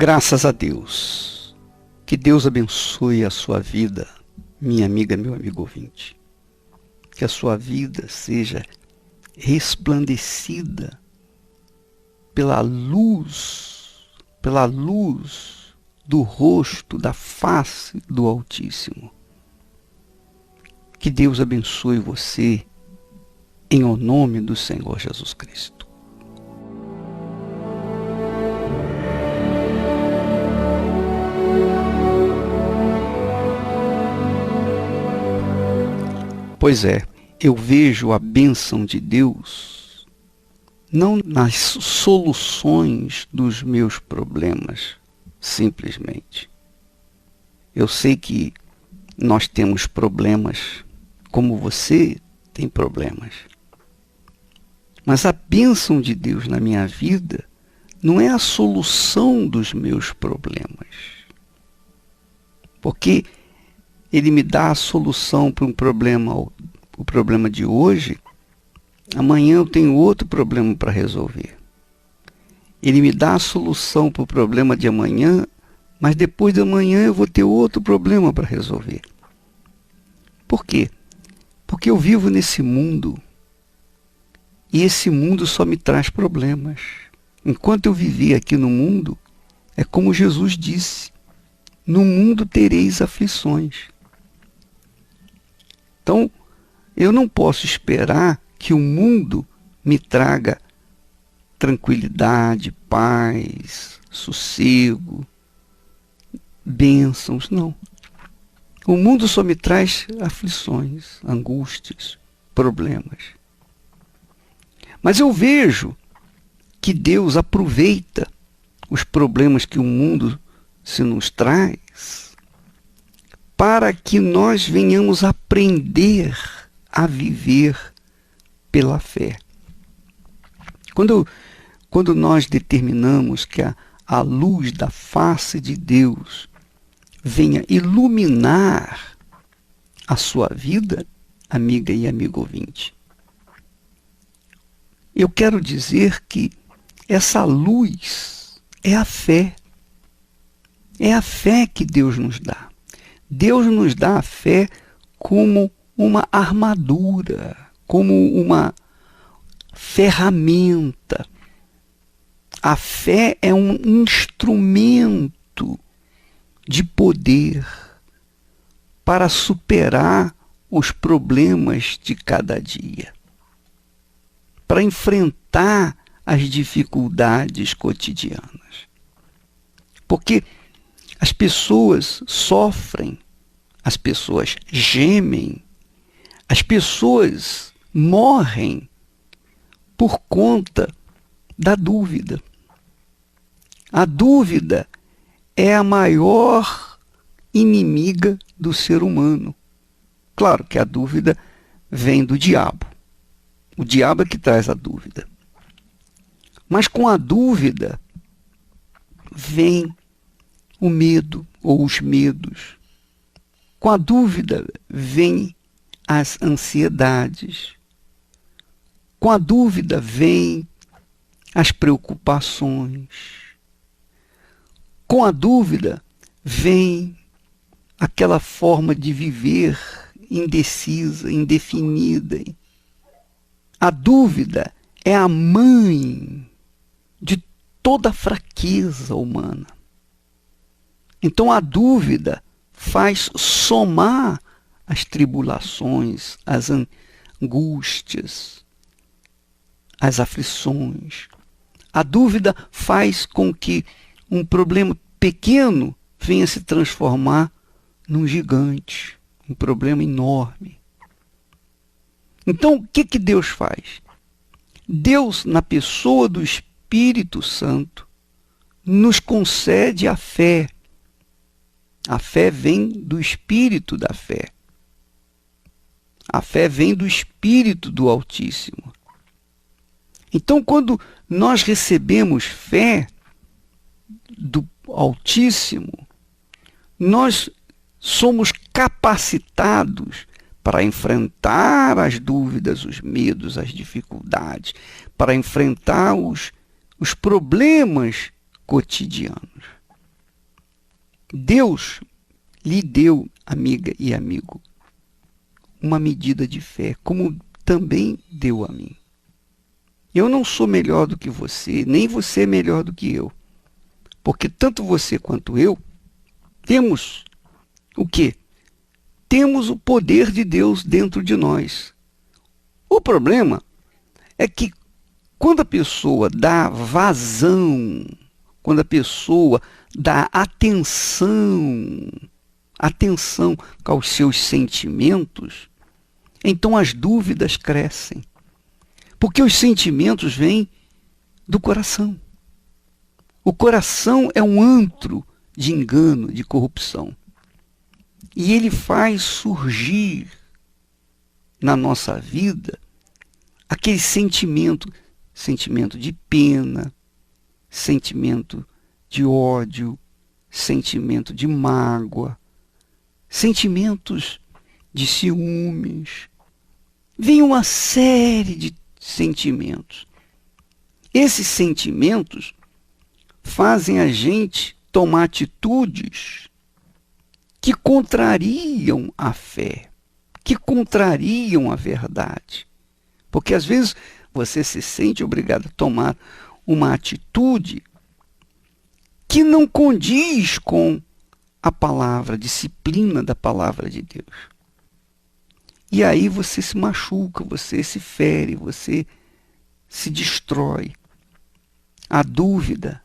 Graças a Deus. Que Deus abençoe a sua vida, minha amiga, meu amigo ouvinte. Que a sua vida seja resplandecida pela luz do rosto, da face do Altíssimo. Que Deus abençoe você em o nome do Senhor Jesus Cristo. Pois é, eu vejo a bênção de Deus não nas soluções dos meus problemas, simplesmente. Eu sei que nós temos problemas, como você tem problemas. Mas a bênção de Deus na minha vida não é a solução dos meus problemas. Porque Ele me dá a solução para um problema, o problema de hoje, amanhã eu tenho outro problema para resolver. Ele me dá a solução para o problema de amanhã, mas depois de amanhã eu vou ter outro problema para resolver. Por quê? Porque eu vivo nesse mundo e esse mundo só me traz problemas. Enquanto eu viver aqui no mundo, é como Jesus disse: no mundo tereis aflições. Então, eu não posso esperar que o mundo me traga tranquilidade, paz, sossego, bênçãos, não. O mundo só me traz aflições, angústias, problemas. Mas eu vejo que Deus aproveita os problemas que o mundo se nos traz para que nós venhamos aprender a viver pela fé. Quando nós determinamos que a luz da face de Deus venha iluminar a sua vida, amiga e amigo ouvinte, eu quero dizer que essa luz é a fé. É a fé que Deus nos dá. Deus nos dá a fé como uma armadura, como uma ferramenta. A fé é um instrumento de poder para superar os problemas de cada dia, para enfrentar as dificuldades cotidianas. Porque as pessoas sofrem, as pessoas gemem, as pessoas morrem por conta da dúvida. A dúvida é a maior inimiga do ser humano. Claro que a dúvida vem do diabo. O diabo é que traz a dúvida. Mas com a dúvida vem o medo ou os medos. Com a dúvida vem as ansiedades. Com a dúvida vem as preocupações. Com a dúvida vem aquela forma de viver indecisa, indefinida. A dúvida é a mãe de toda a fraqueza humana. Então a dúvida faz somar as tribulações, as angústias, as aflições. A dúvida faz com que um problema pequeno venha se transformar num gigante, um problema enorme. Então, o que Deus faz? Deus, na pessoa do Espírito Santo, nos concede a fé. A fé vem do Espírito da fé. A fé vem do Espírito do Altíssimo. Então, quando nós recebemos fé do Altíssimo, nós somos capacitados para enfrentar as dúvidas, os medos, as dificuldades, para enfrentar os problemas cotidianos. Deus lhe deu, amiga e amigo, uma medida de fé, como também deu a mim. Eu não sou melhor do que você, nem você é melhor do que eu. Porque tanto você quanto eu temos o quê? Temos o poder de Deus dentro de nós. O problema é que quando a pessoa dá vazão, quando a pessoa dá atenção aos seus sentimentos, então as dúvidas crescem. Porque os sentimentos vêm do coração. O coração é um antro de engano, de corrupção. E ele faz surgir na nossa vida aquele sentimento de pena, sentimento de ódio, sentimento de mágoa, sentimentos de ciúmes. Vem uma série de sentimentos. Esses sentimentos fazem a gente tomar atitudes que contrariam a fé, que contrariam a verdade. Porque às vezes você se sente obrigado a tomar uma atitude que não condiz com a palavra, a disciplina da palavra de Deus. E aí você se machuca, você se fere, você se destrói. A dúvida,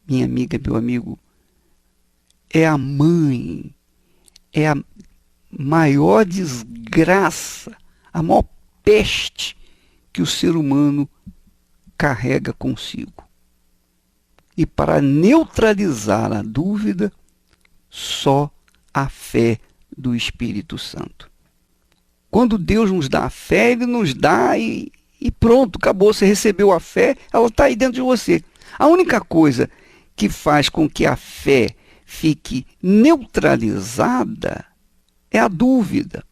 minha amiga, meu amigo, é a mãe, é a maior desgraça, a maior peste que o ser humano carrega consigo. E para neutralizar a dúvida, só a fé do Espírito Santo. Quando Deus nos dá a fé, Ele nos dá e pronto, acabou. Você recebeu a fé, ela está aí dentro de você. A única coisa que faz com que a fé fique neutralizada é a dúvida.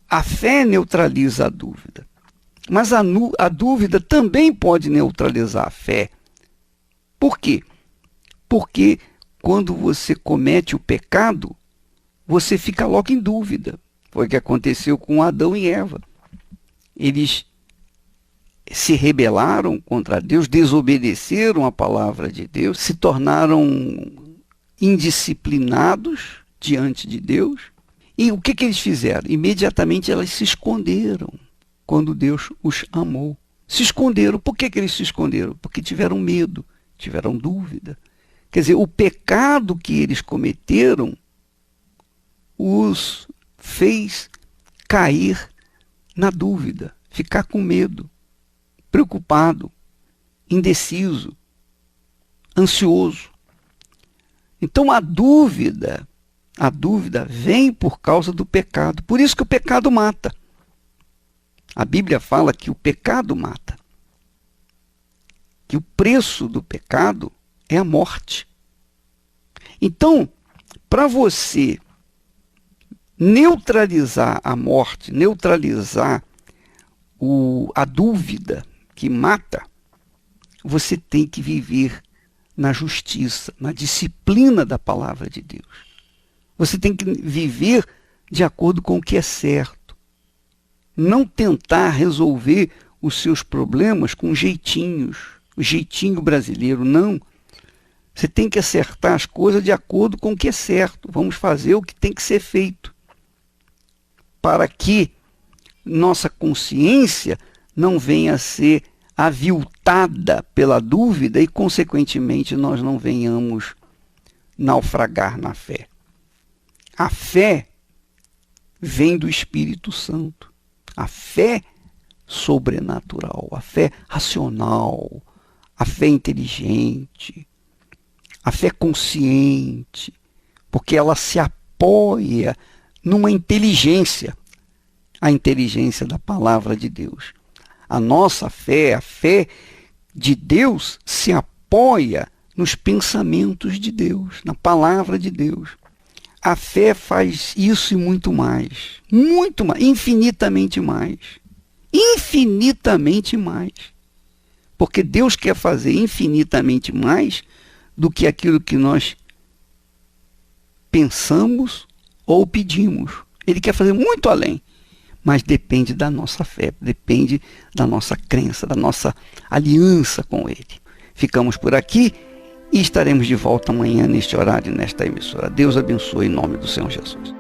A fé neutraliza a dúvida. Mas a dúvida também pode neutralizar a fé. Por quê? Porque quando você comete o pecado, você fica logo em dúvida. Foi o que aconteceu com Adão e Eva. Eles se rebelaram contra Deus, desobedeceram a palavra de Deus, se tornaram indisciplinados diante de Deus. E o que eles fizeram? Imediatamente elas se esconderam quando Deus os amou. Se esconderam. Por que eles se esconderam? Porque tiveram medo, tiveram dúvida. Quer dizer, o pecado que eles cometeram os fez cair na dúvida, ficar com medo, preocupado, indeciso, ansioso. Então a dúvida vem por causa do pecado. Por isso que o pecado mata. A Bíblia fala que o pecado mata. Que o preço do pecado é a morte. Então, para você neutralizar a morte, neutralizar a dúvida que mata, você tem que viver na justiça, na disciplina da palavra de Deus. Você tem que viver de acordo com o que é certo. Não tentar resolver os seus problemas com jeitinhos, o jeitinho brasileiro, não. Você tem que acertar as coisas de acordo com o que é certo. Vamos fazer o que tem que ser feito, para que nossa consciência não venha a ser aviltada pela dúvida e, consequentemente, nós não venhamos naufragar na fé. A fé vem do Espírito Santo. A fé sobrenatural, a fé racional, a fé inteligente, a fé consciente, porque ela se apoia numa inteligência, a inteligência da palavra de Deus. A nossa fé, a fé de Deus, se apoia nos pensamentos de Deus, na palavra de Deus. A fé faz isso e muito mais, infinitamente mais, infinitamente mais. Porque Deus quer fazer infinitamente mais do que aquilo que nós pensamos ou pedimos. Ele quer fazer muito além, mas depende da nossa fé, depende da nossa crença, da nossa aliança com Ele. Ficamos por aqui e estaremos de volta amanhã neste horário, nesta emissora. Deus abençoe em nome do Senhor Jesus.